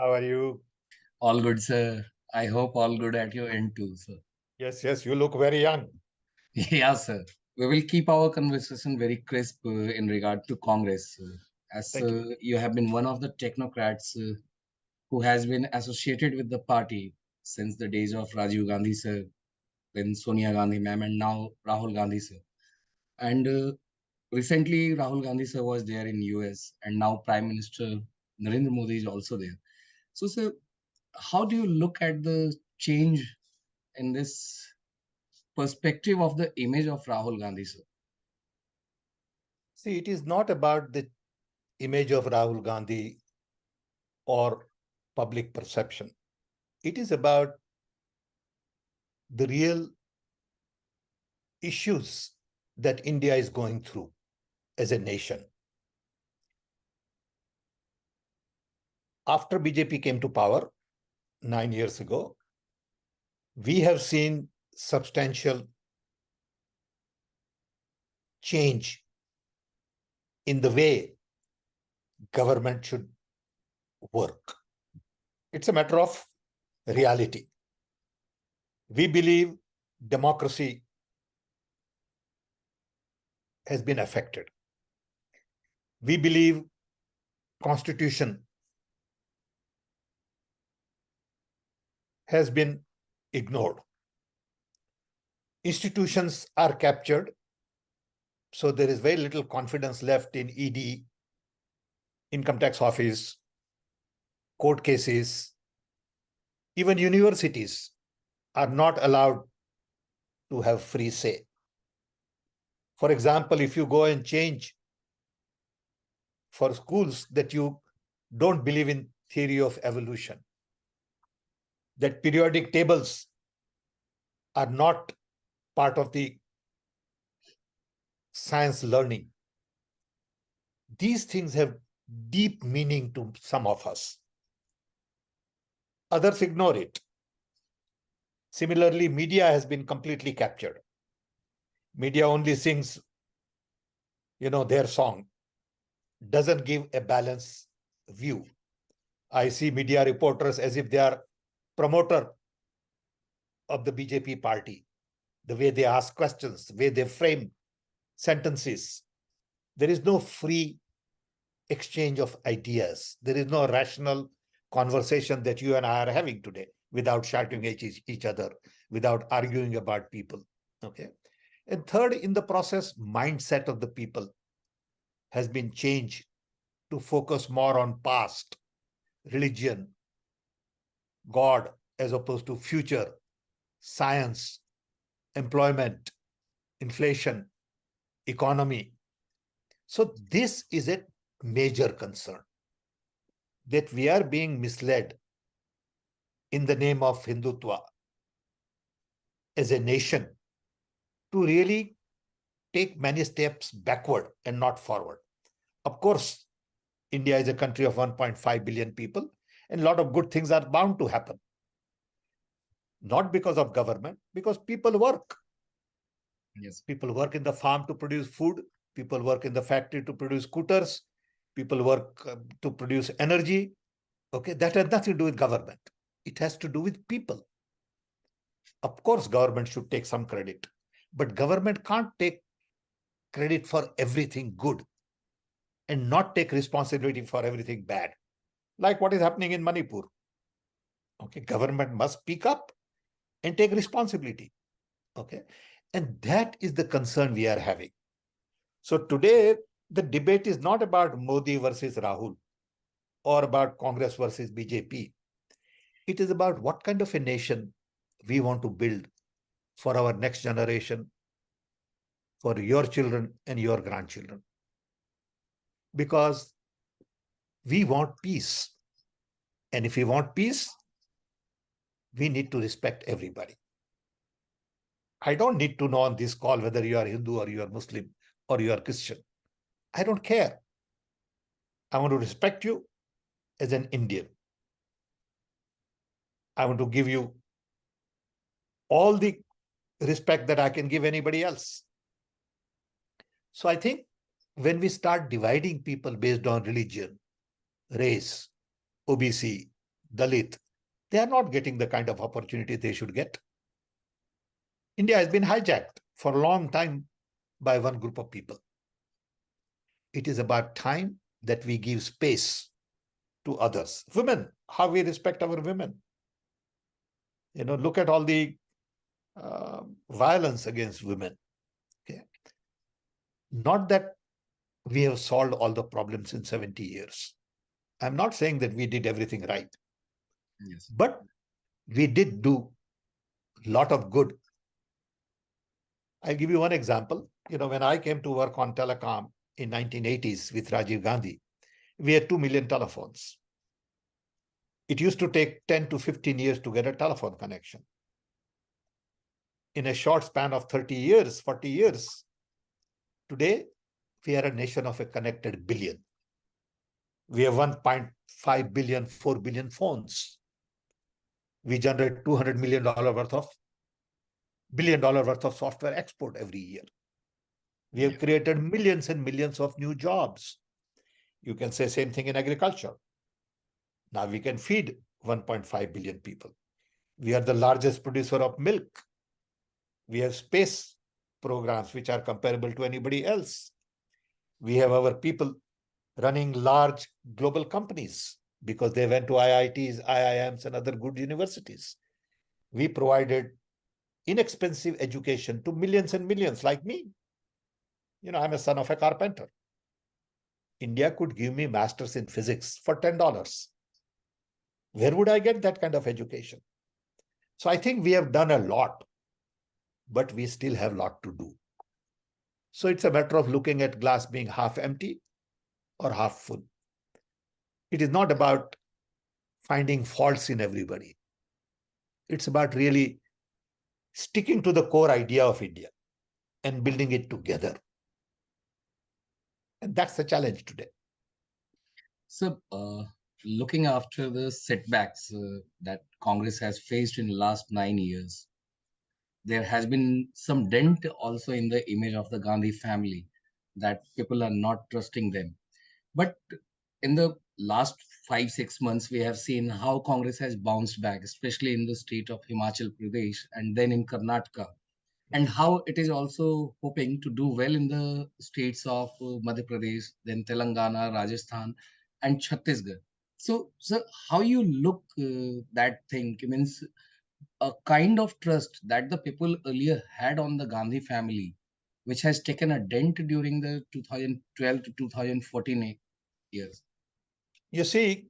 How are you? All good, sir. I hope all good at your end too, sir. Yes, you look very young. Yeah, sir. We will keep our conversation very crisp in regard to Congress, as Thank you. you have been one of the technocrats who has been associated with the party since the days of Rajiv Gandhi, sir, then Sonia Gandhi, ma'am, and now Rahul Gandhi, sir. And recently, Rahul Gandhi, sir, was there in US, and now Prime Minister Narendra Modi is also there. So, sir, how do you look at the change in this perspective of the image of Rahul Gandhi, sir? See, it is not about the image of Rahul Gandhi or public perception. It is about the real issues that India is going through as a nation. After BJP came to power 9 years ago, we have seen substantial change in the way government should work. It's a matter of reality. We believe democracy has been affected. We believe constitution has been ignored. Institutions are captured, so there is very little confidence left in ED, income tax office, court cases. Even universities are not allowed to have free say. For example, if you go and change for schools that you don't believe in theory of evolution, that periodic tables are not part of the science learning, these things have deep meaning to some of us. Others ignore it. Similarly, media has been completely captured. Media only sings, their song, doesn't give a balanced view. I see media reporters as if they are promoter of the BJP party. The way they ask questions, the way they frame sentences. There is no free exchange of ideas. There is no rational conversation that you and I are having today without shouting at each other, without arguing about people. Okay. And third, in the process, mindset of the people has been changed to focus more on past, religion, God, as opposed to future, science, employment, inflation, economy. So this is a major concern, that we are being misled in the name of Hindutva as a nation to really take many steps backward and not forward. Of course, India is a country of 1.5 billion people, and a lot of good things are bound to happen. Not because of government, because people work. Yes. People work in the farm to produce food. People work in the factory to produce scooters. People work to produce energy. Okay, that has nothing to do with government. It has to do with people. Of course, government should take some credit, but government can't take credit for everything good and not take responsibility for everything bad, like what is happening in Manipur. Okay, government must speak up and take responsibility. Okay, and that is the concern we are having. So today, the debate is not about Modi versus Rahul or about Congress versus BJP. It is about what kind of a nation we want to build for our next generation, for your children and your grandchildren. Because we want peace. And if we want peace, we need to respect everybody. I don't need to know on this call whether you are Hindu or you are Muslim or you are Christian. I don't care. I want to respect you as an Indian. I want to give you all the respect that I can give anybody else. So I think when we start dividing people based on religion, race, OBC, Dalit, they are not getting the kind of opportunity they should get. India has been hijacked for a long time by one group of people. It is about time that we give space to others. Women, how we respect our women. Look at all the violence against women. Okay. Not that we have solved all the problems in 70 years. I'm not saying that we did everything right. Yes. But we did do a lot of good. I'll give you one example. When I came to work on Telecom in 1980s with Rajiv Gandhi, we had 2 million telephones. It used to take 10 to 15 years to get a telephone connection. In a short span of 30 years, 40 years, today, we are a nation of a connected billion. We have 1.5 billion, 4 billion phones. We generate $200 million worth of software export every year. We have created millions and millions of new jobs. You can say same thing in agriculture. Now we can feed 1.5 billion people. We are the largest producer of milk. We have space programs which are comparable to anybody else. We have our people running large global companies because they went to IITs, IIMs, and other good universities. We provided inexpensive education to millions and millions like me. I'm a son of a carpenter. India could give me masters in physics for $10. Where would I get that kind of education? So I think we have done a lot, but we still have a lot to do. So it's a matter of looking at glass being half empty or half full. It is not about finding faults in everybody. It's about really sticking to the core idea of India and building it together. And that's the challenge today. So, looking after the setbacks that Congress has faced in the last 9 years, there has been some dent also in the image of the Gandhi family, that people are not trusting them. But in the last 5-6 months, we have seen how Congress has bounced back, especially in the state of Himachal Pradesh and then in Karnataka, and how it is also hoping to do well in the states of Madhya Pradesh, then Telangana, Rajasthan, and Chhattisgarh. So, how you look that thing? It means a kind of trust that the people earlier had on the Gandhi family, which has taken a dent during the 2012 to 2014 years. You see,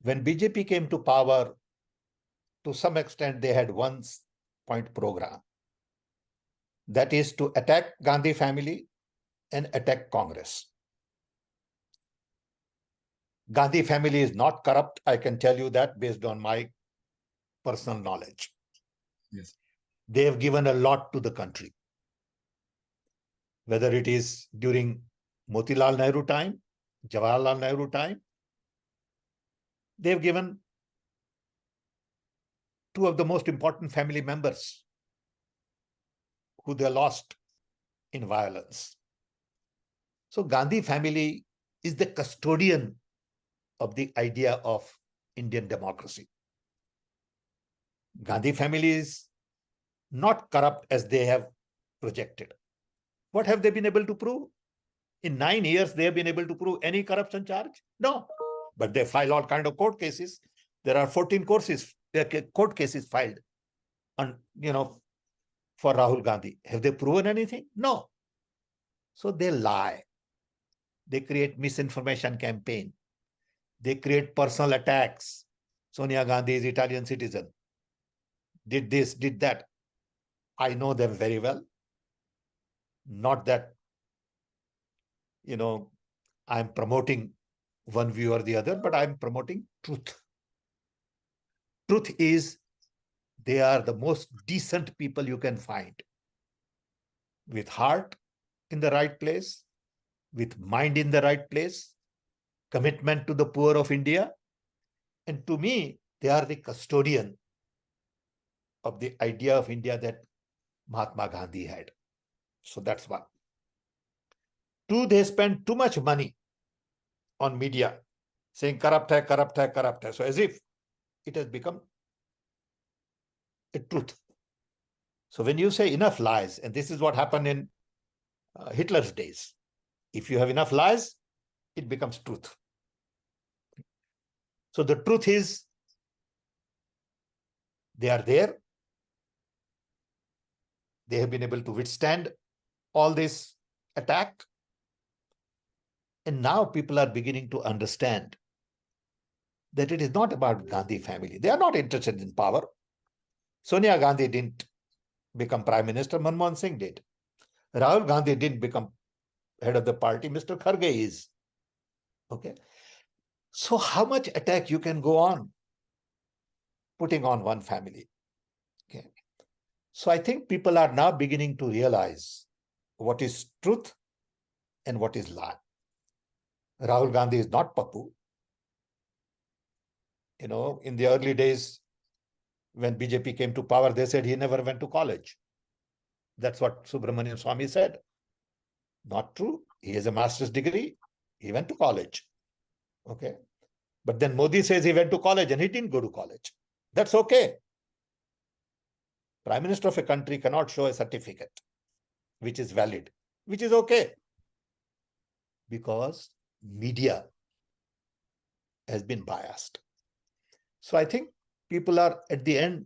when BJP came to power, to some extent, they had one point program. That is to attack Gandhi family and attack Congress. Gandhi family is not corrupt. I can tell you that based on my personal knowledge. Yes. They have given a lot to the country. Whether it is during Motilal Nehru time, Jawaharlal Nehru time, they have given two of the most important family members who they lost in violence. So Gandhi family is the custodian of the idea of Indian democracy. Gandhi family is not corrupt as they have projected. What have they been able to prove? In 9 years, they have been able to prove any corruption charge? No. But they file all kind of court cases. There are 14 court cases filed on, for Rahul Gandhi. Have they proven anything? No. So they lie. They create misinformation campaign. They create personal attacks. Sonia Gandhi is Italian citizen. Did this, did that. I know them very well. Not that, I'm promoting one view or the other, but I'm promoting truth. Truth is, they are the most decent people you can find, with heart in the right place, with mind in the right place, commitment to the poor of India. And to me, they are the custodian of the idea of India that Mahatma Gandhi had. So that's one. Two, they spend too much money on media, saying corrupt hai, corrupt hai, corrupt hai. So as if it has become a truth. So when you say enough lies, and this is what happened in Hitler's days, if you have enough lies, it becomes truth. So the truth is, they are there. They have been able to withstand all this attack. And now people are beginning to understand that it is not about Gandhi family. They are not interested in power. Sonia Gandhi didn't become prime minister. Manmohan Singh did. Rahul Gandhi didn't become head of the party. Mr. Kharge is. Okay. So how much attack you can go on putting on one family? Okay. So I think people are now beginning to realize what is truth and what is lie. Rahul Gandhi is not Papu. You know, in the early days, when BJP came to power, they said he never went to college. That's what Subramanian Swamy said. Not true. He has a master's degree. He went to college. Okay. But then Modi says he went to college and he didn't go to college. That's okay. Prime Minister of a country cannot show a certificate which is valid, which is okay. Because media has been biased. So I think people are at the end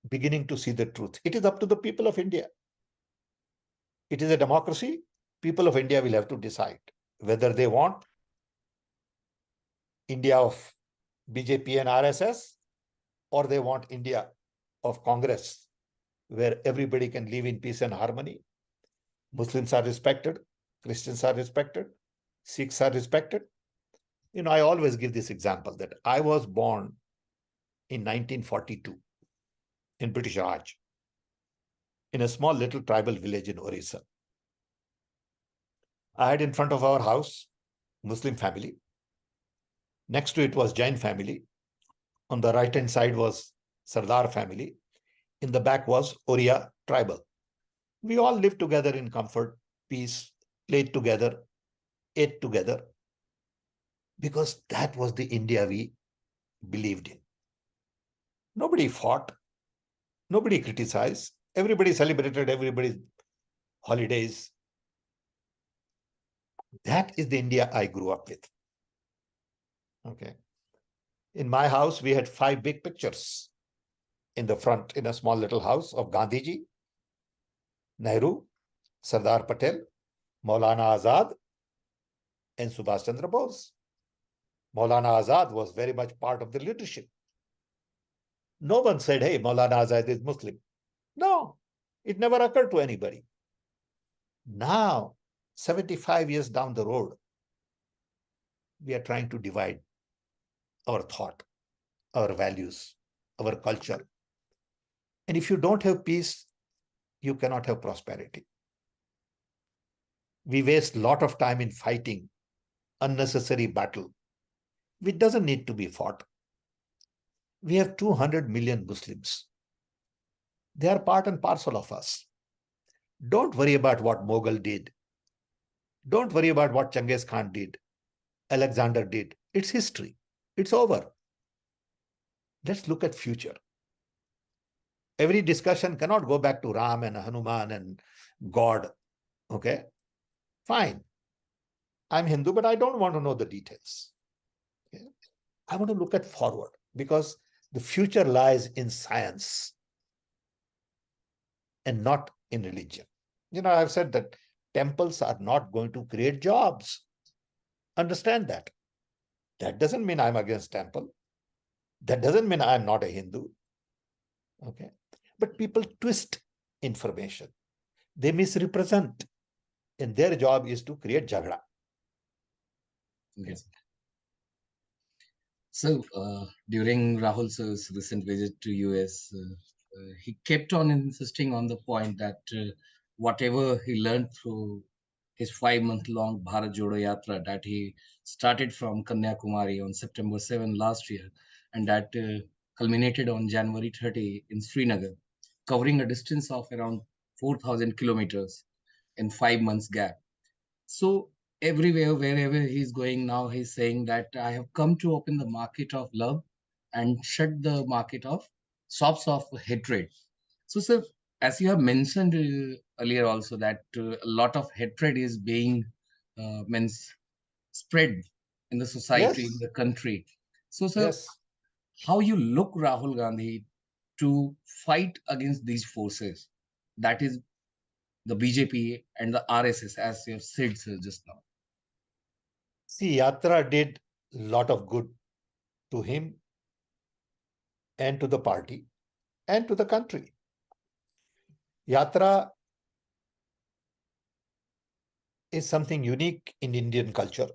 beginning to see the truth. It is up to the people of India. It is a democracy. People of India will have to decide whether they want India of BJP and RSS, or they want India of Congress, where everybody can live in peace and harmony. Muslims are respected, Christians are respected, Sikhs are respected. You know, I always give this example that I was born in 1942 in British Raj, in a small little tribal village in Orissa. I had in front of our house Muslim family. Next to it was Jain family. On the right-hand side was Sardar family. In the back was Oriya tribal. We all lived together in comfort, peace, played together, ate together, because that was the India we believed in. Nobody fought, nobody criticized, everybody celebrated everybody's holidays. That is the India I grew up with. Okay. In my house, we had 5 big pictures in the front, in a small little house, of Gandhiji, Nehru, Sardar Patel, Maulana Azad, and Subhash Chandra Bose. Maulana Azad was very much part of the leadership. No one said, hey, Maulana Azad is Muslim. No, it never occurred to anybody. Now, 75 years down the road, we are trying to divide our thought, our values, our culture. And if you don't have peace, you cannot have prosperity. We waste a lot of time in fighting unnecessary battle, which doesn't need to be fought. We have 200 million Muslims. They are part and parcel of us. Don't worry about what Mughal did. Don't worry about what Genghis Khan did, Alexander did. It's history. It's over. Let's look at future. Every discussion cannot go back to Ram and Hanuman and God. Okay? Fine. I'm Hindu, but I don't want to know the details. Okay? I want to look at forward, because the future lies in science and not in religion. You know, I've said that temples are not going to create jobs. Understand that. That doesn't mean I'm against temple. That doesn't mean I'm not a Hindu. Okay. But people twist information. They misrepresent. And their job is to create jagda. Yes. So during Rahul sir's recent visit to US, he kept on insisting on the point that whatever he learned through his 5-month-long Bharat Jodo Yatra that he started from Kanyakumari on September 7 last year, and that culminated on January 30 in Srinagar, covering a distance of around 4,000 kilometers in 5 months gap. So everywhere, wherever he's going now, he's saying that I have come to open the market of love and shut the market of shops of hatred. So, sir, as you have mentioned earlier also that a lot of hatred is being means spread in the society, in Yes, the country. So, sir, yes. how you look Rahul Gandhi to fight against these forces? That is the BJP and the RSS, as you have said, sir, just now. See, Yatra did a lot of good to him and to the party and to the country. Yatra is something unique in Indian culture.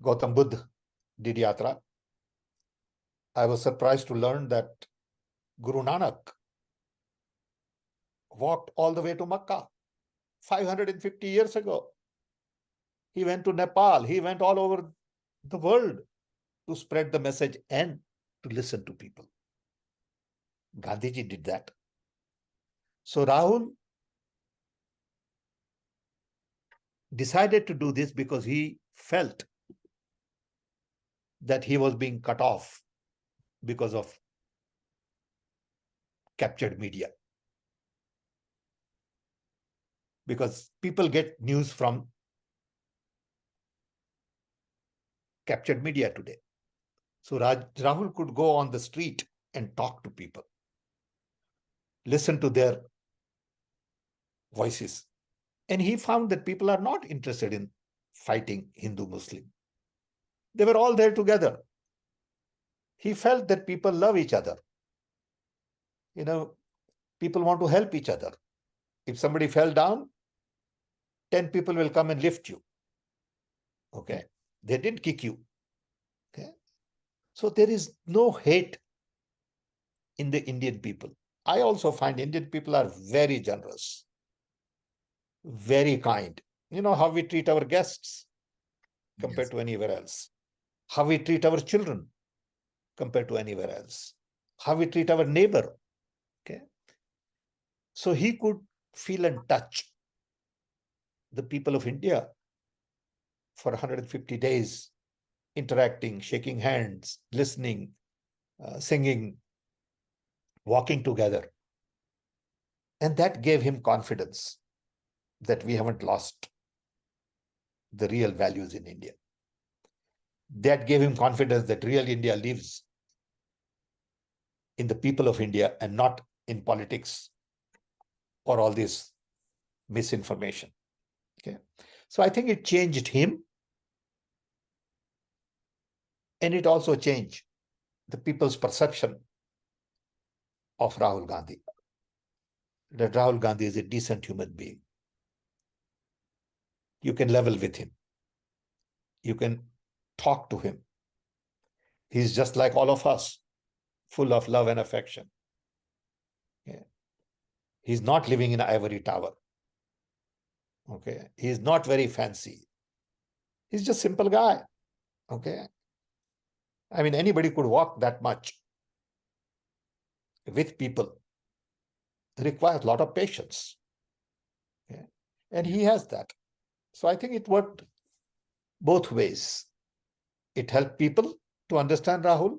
Gautam Buddha did Yatra. I was surprised to learn that Guru Nanak walked all the way to Makkah 550 years ago. He went to Nepal. He went all over the world to spread the message and to listen to people. Gandhiji did that. So Rahul decided to do this because he felt that he was being cut off because of captured media. Because people get news from captured media today. So Rahul could go on the street and talk to people, listen to their voices. And he found that people are not interested in fighting Hindu-Muslim. They were all there together. He felt that people love each other. People want to help each other. If somebody fell down, 10 people will come and lift you. Okay. They didn't kick you. Okay. So there is no hate in the Indian people. I also find Indian people are very generous, very kind. You know how we treat our guests compared to anywhere else, how we treat our children compared to anywhere else, how we treat our neighbor. Okay. So he could feel and touch the people of India for 150 days, interacting, shaking hands, listening, singing, walking together. And that gave him confidence that we haven't lost the real values in India. That gave him confidence that real India lives in the people of India and not in politics or all this misinformation. Okay. So I think it changed him, and it also changed the people's perception of Rahul Gandhi, that Rahul Gandhi is a decent human being. You can level with him. You can talk to him. He's just like all of us, full of love and affection. Okay. He's not living in an ivory tower. Okay. He's not very fancy. He's just a simple guy. Okay. I mean, anybody could walk that much with people. It requires a lot of patience. Okay. And he has that. So I think it worked both ways. It helped people to understand Rahul,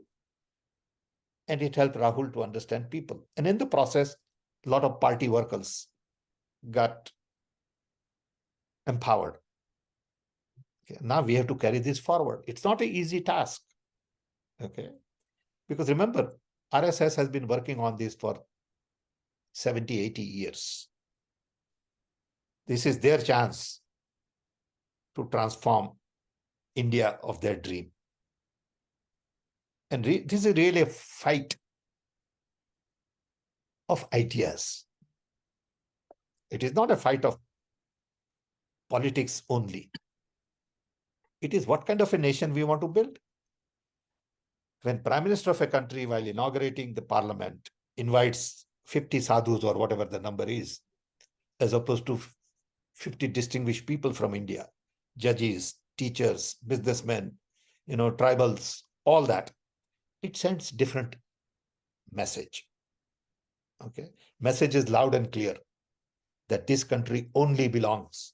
and it helped Rahul to understand people. And in the process, a lot of party workers got empowered. Okay. Now we have to carry this forward. It's not an easy task. Okay. Because remember, RSS has been working on this for 70, 80 years. This is their chance to transform India of their dream. And this is really a fight of ideas. It is not a fight of politics only. It is what kind of a nation we want to build. When Prime Minister of a country, while inaugurating the parliament, invites 50 sadhus or whatever the number is, as opposed to 50 distinguished people from India, judges, teachers, businessmen, tribals, all that, it sends different message. Okay. Message is loud and clear that this country only belongs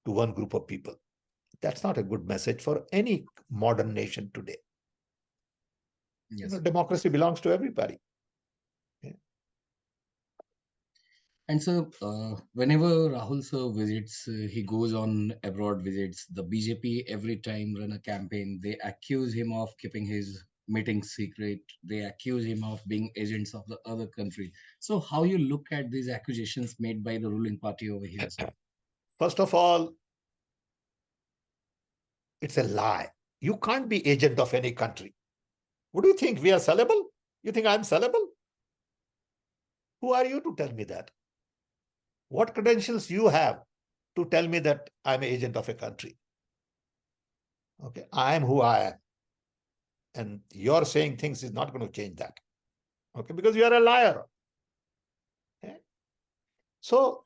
to one group of people. That's not a good message for any modern nation today. Yes. Democracy belongs to everybody. And so, whenever Rahul sir visits, he goes on abroad visits. The BJP every time run a campaign. They accuse him of keeping his meetings secret. They accuse him of being agents of the other country. So, how you look at these accusations made by the ruling party over here, sir? First of all, it's a lie. You can't be agent of any country. What do you think? We are sellable? You think I'm sellable? Who are you to tell me that? What credentials you have to tell me that I'm an agent of a country? Okay, I am who I am. And your saying things is not going to change that. Okay, because you are a liar. Okay? So,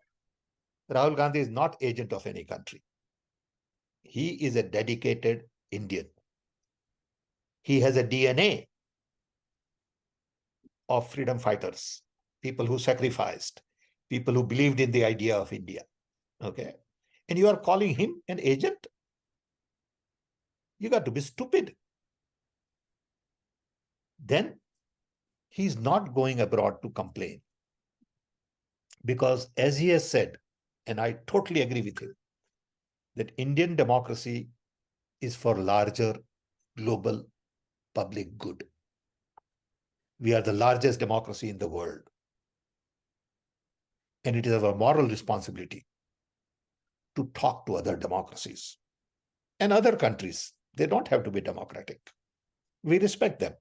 Rahul Gandhi is not agent of any country. He is a dedicated Indian. He has a DNA of freedom fighters, people who sacrificed, people who believed in the idea of India. Okay. And you are calling him an agent? You got to be stupid. Then he's not going abroad to complain. Because as he has said, and I totally agree with him, that Indian democracy is for larger global public good. We are the largest democracy in the world. And it is our moral responsibility to talk to other democracies and other countries. They don't have to be democratic. We respect them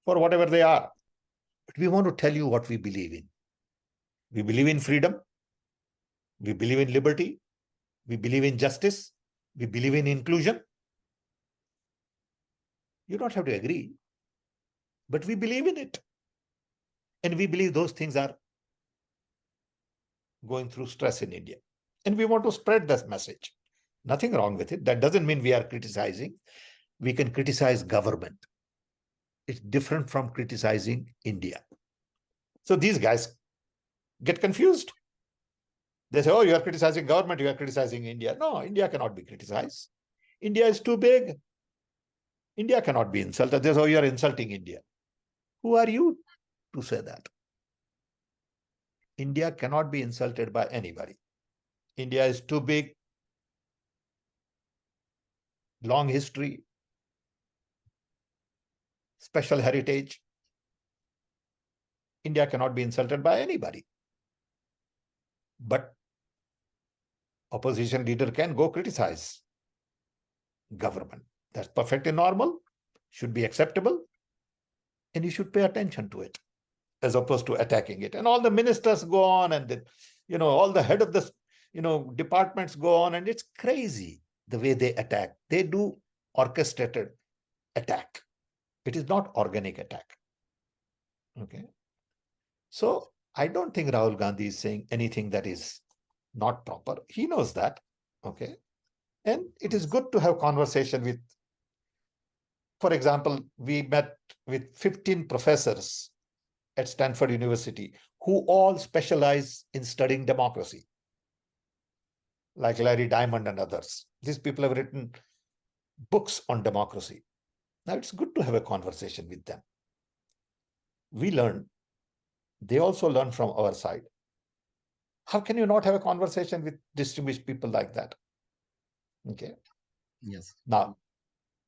for whatever they are. But we want to tell you what we believe in. We believe in freedom. We believe in liberty. We believe in justice. We believe in inclusion. You don't have to agree, but we believe in it. And we believe those things are going through stress in India. And we want to spread this message. Nothing wrong with it. That doesn't mean we are criticizing. We can criticize government. It's different from criticizing India. So these guys get confused. They say, oh, you are criticizing government, you are criticizing India. No, India cannot be criticized. India is too big. India cannot be insulted. They say, oh, you are insulting India. Who are you to say that? India cannot be insulted by anybody. India is too big, long history, special heritage. India cannot be insulted by anybody. But opposition leader can go criticize government. That's perfectly normal, should be acceptable, and you should pay attention to it as opposed to attacking it. And all the ministers go on and all the head of the departments go on, and it's crazy the way they attack. They do orchestrated attack. It is not organic attack. Okay. So I don't think Rahul Gandhi is saying anything that is not proper. He knows that. Okay. And it is good to have conversation with, for example, we met with 15 professors at Stanford University who all specialize in studying democracy, like Larry Diamond and others. These people have written books on democracy. Now it's good to have a conversation with them. We learn. They also learn from our side. How can you not have a conversation with distinguished people like that? Okay. Yes. Now,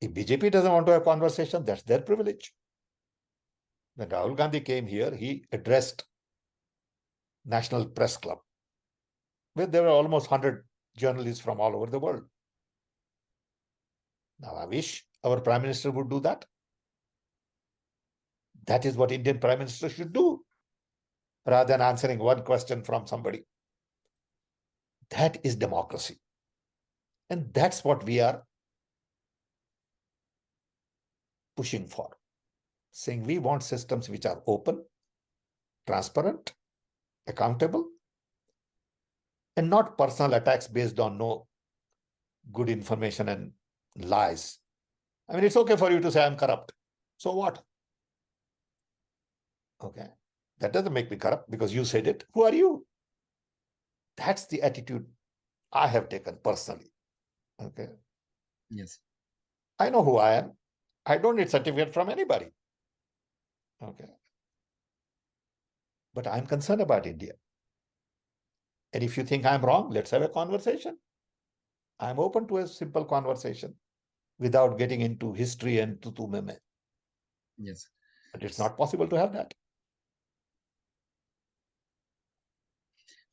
if BJP doesn't want to have a conversation, that's their privilege. When Rahul Gandhi came here, he addressed National Press Club, where there were almost 100 journalists from all over the world. Now, I wish our Prime Minister would do that. That is what Indian Prime Minister should do, rather than answering one question from somebody. That is democracy. And that's what we are pushing for. Saying we want systems which are open, transparent, accountable, and not personal attacks based on no good information and lies. I mean, it's okay for you to say I'm corrupt. So what? Okay. That doesn't make me corrupt because you said it. Who are you? That's the attitude I have taken personally. Okay. Yes. I know who I am. I don't need certificate from anybody. Okay. But I'm concerned about India. And if you think I'm wrong, let's have a conversation. I'm open to a simple conversation without getting into history and tutu meme. Yes. But it's not possible to have that.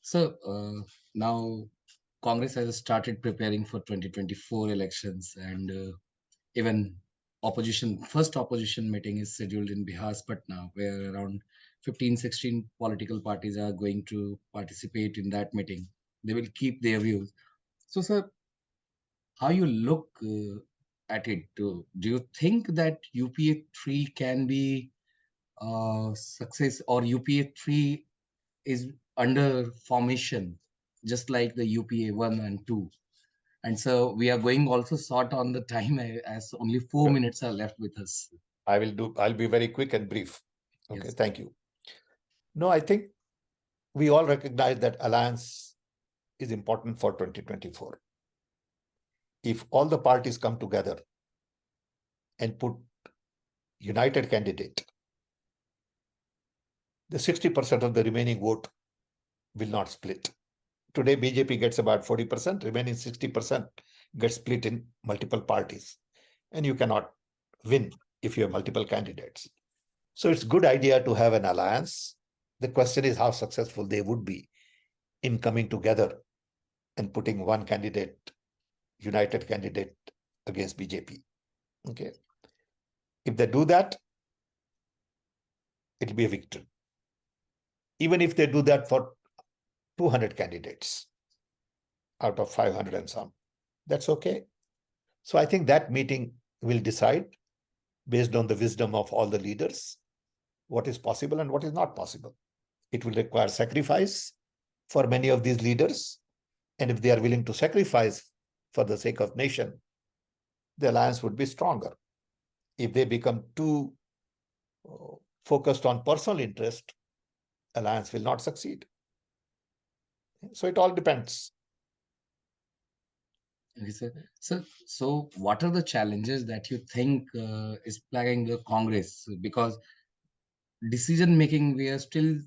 So now Congress has started preparing for 2024 elections, and even first opposition meeting is scheduled in Bihar, Patna, where around 15, 16 political parties are going to participate in that meeting. They will keep their views. So, sir, how you look at it? Do you think that UPA 3 can be success, or UPA 3 is under formation, just like the UPA 1 and 2? And so we are going also short on the time, as only 4 minutes are left with us. I'll be very quick and brief. Okay, Yes. thank you. No, I think we all recognize that alliance is important for 2024. If all the parties come together and put united candidate, the 60% of the remaining vote will not split. Today, BJP gets about 40%, remaining 60% gets split in multiple parties. And you cannot win if you have multiple candidates. So it's a good idea to have an alliance. The question is how successful they would be in coming together and putting one candidate, united candidate against BJP. Okay. If they do that, it'll be a victory. Even if they do that for 200 candidates out of 500 and some, that's okay. So I think that meeting will decide, based on the wisdom of all the leaders, what is possible and what is not possible. It will require sacrifice for many of these leaders. And if they are willing to sacrifice for the sake of nation, the alliance would be stronger. If they become too focused on personal interest, alliance will not succeed. So it all depends. Okay, sir. So what are the challenges that you think is plaguing the Congress? Because decision making, we are still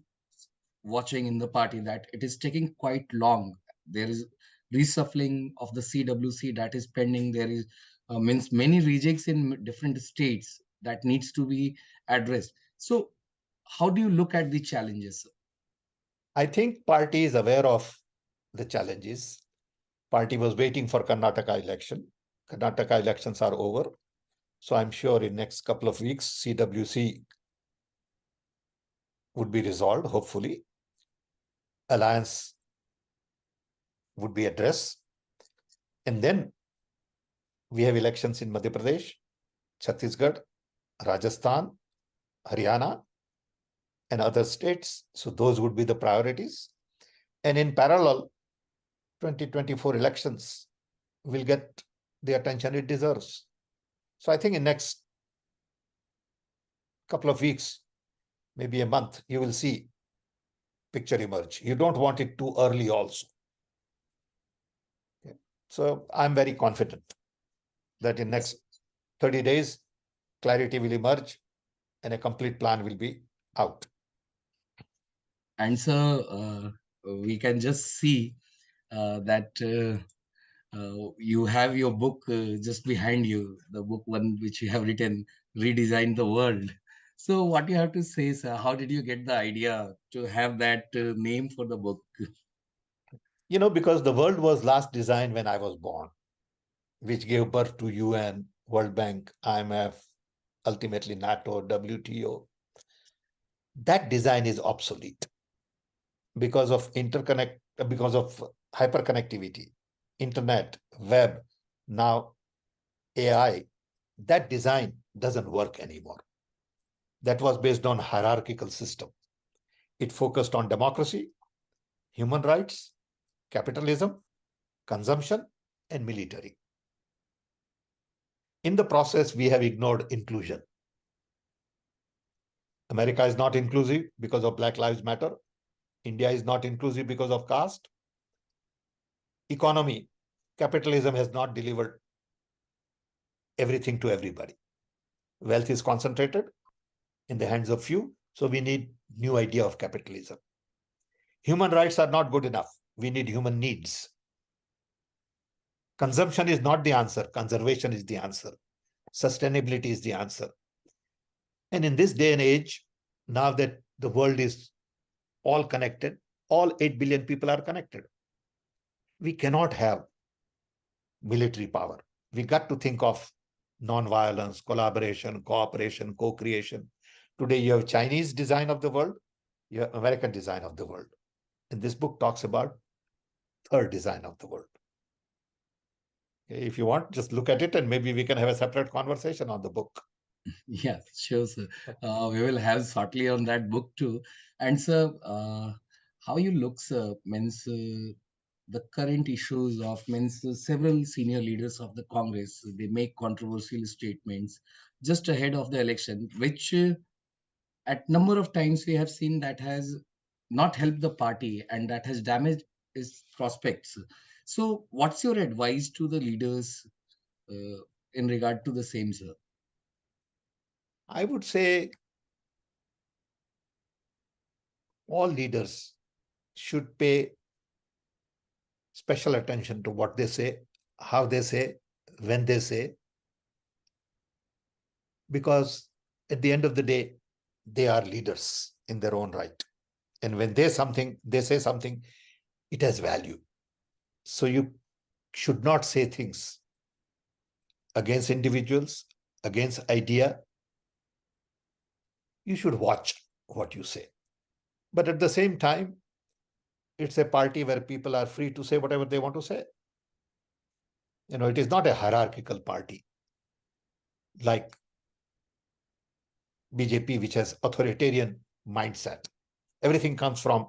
watching in the party that it is taking quite long. There is reshuffling of the CWC that is pending. There is means many rejects in different states that needs to be addressed. So how do you look at the challenges? I think party is aware of the challenges. Party was waiting for Karnataka election. Karnataka elections are over. So I'm sure in next couple of weeks, CWC would be resolved, hopefully. Alliance would be addressed. And then we have elections in Madhya Pradesh, Chhattisgarh, Rajasthan, Haryana, and other states. So those would be the priorities. And in parallel, 2024 elections will get the attention it deserves. So I think in next couple of weeks, maybe a month, you will see picture emerge. You don't want it too early also. Okay. So I'm very confident that in next 30 days, clarity will emerge and a complete plan will be out. And so we can just see that you have your book just behind you, the book one which you have written, Redesign the World. So what you have to say, sir, how did you get the idea to have that name for the book? Because the world was last designed when I was born, which gave birth to UN, World Bank, IMF, ultimately NATO, WTO. That design is obsolete because of because of hyperconnectivity, internet, web, now AI. That design doesn't work anymore. That was based on hierarchical system. It focused on democracy, human rights, capitalism, consumption, and military. In the process, we have ignored inclusion. America is not inclusive because of Black Lives Matter. India is not inclusive because of caste. economy, capitalism has not delivered everything to everybody. Wealth is concentrated in the hands of few, so we need new idea of capitalism. Human rights are not good enough. We need human needs. Consumption is not the answer. Conservation is the answer. Sustainability is the answer. And in this day and age, now that the world is all connected, all 8 billion people are connected. We cannot have military power. We got to think of non-violence, collaboration, cooperation, co-creation. Today you have Chinese design of the world, you have American design of the world. And this book talks about third design of the world. If you want, just look at it and maybe we can have a separate conversation on the book. Yeah, sure, sir. We will have shortly on that book too. And sir, how you look, sir, means the current issues of means several senior leaders of the Congress, they make controversial statements just ahead of the election, which at number of times we have seen that has not helped the party and that has damaged its prospects. So, what's your advice to the leaders in regard to the same, sir? I would say all leaders should pay special attention to what they say, how they say, when they say, because at the end of the day, they are leaders in their own right. And when they say something, it has value. So you should not say things against individuals, against idea. You should watch what you say. But at the same time, it's a party where people are free to say whatever they want to say. It is not a hierarchical party like BJP, which has authoritarian mindset. Everything comes from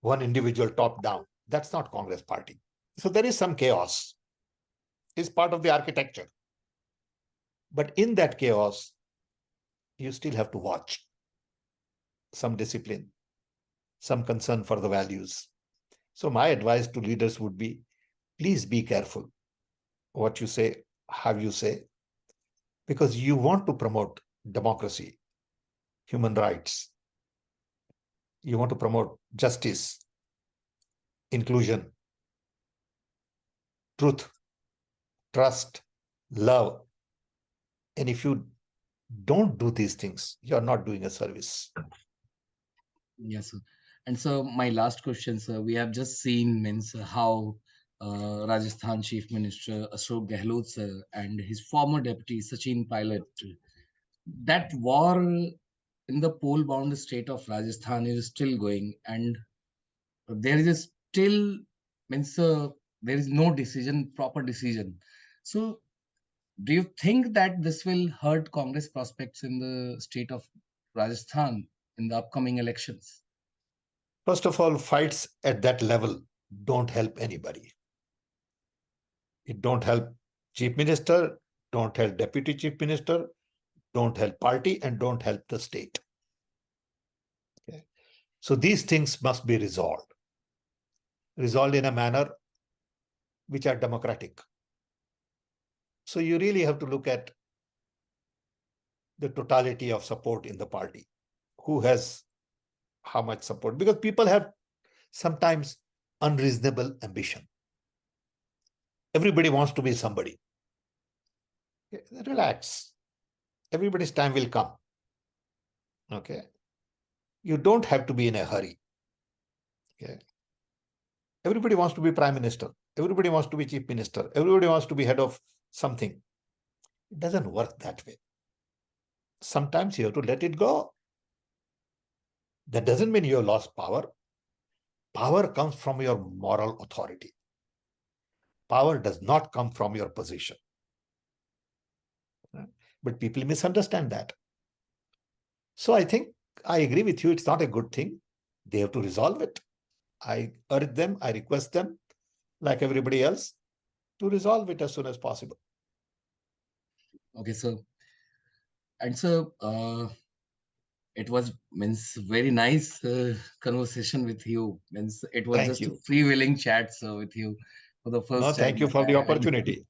one individual top down. That's not Congress party. So there is some chaos. It's part of the architecture. But in that chaos, you still have to watch some discipline, some concern for the values. So my advice to leaders would be, please be careful what you say, how you say, because you want to promote democracy, human rights. You want to promote justice, inclusion, truth, trust, love. And if you don't do these things, you're not doing a service. Yes, sir. And so my last question, sir, we have just seen means how Rajasthan Chief Minister Ashok Gehlot, sir, and his former deputy Sachin Pilot, that war in the poll-bound state of Rajasthan is still going, and there is still means there is no decision, proper decision. So, do you think that this will hurt Congress prospects in the state of Rajasthan in the upcoming elections? First of all, fights at that level don't help anybody. It don't help chief minister, don't help deputy chief minister, don't help party, and don't help the state. Okay. So these things must be resolved in a manner which are democratic. So you really have to look at the totality of support in the party. Who has how much support? Because people have sometimes unreasonable ambition. Everybody wants to be somebody. Okay. Relax. Everybody's time will come. Okay. You don't have to be in a hurry. Okay. Everybody wants to be prime minister. Everybody wants to be chief minister. Everybody wants to be head of something. It doesn't work that way. Sometimes you have to let it go. That doesn't mean you have lost power. Power comes from your moral authority. Power does not come from your position. But people misunderstand that. So I think I agree with you. It's not a good thing. They have to resolve it. I urge them, I request them, like everybody else, to resolve it as soon as possible. Okay, so and so it was means very nice conversation with you. Means it was Thank just a you. freewheeling chat, so with you. for the first No, time. thank you for the And opportunity.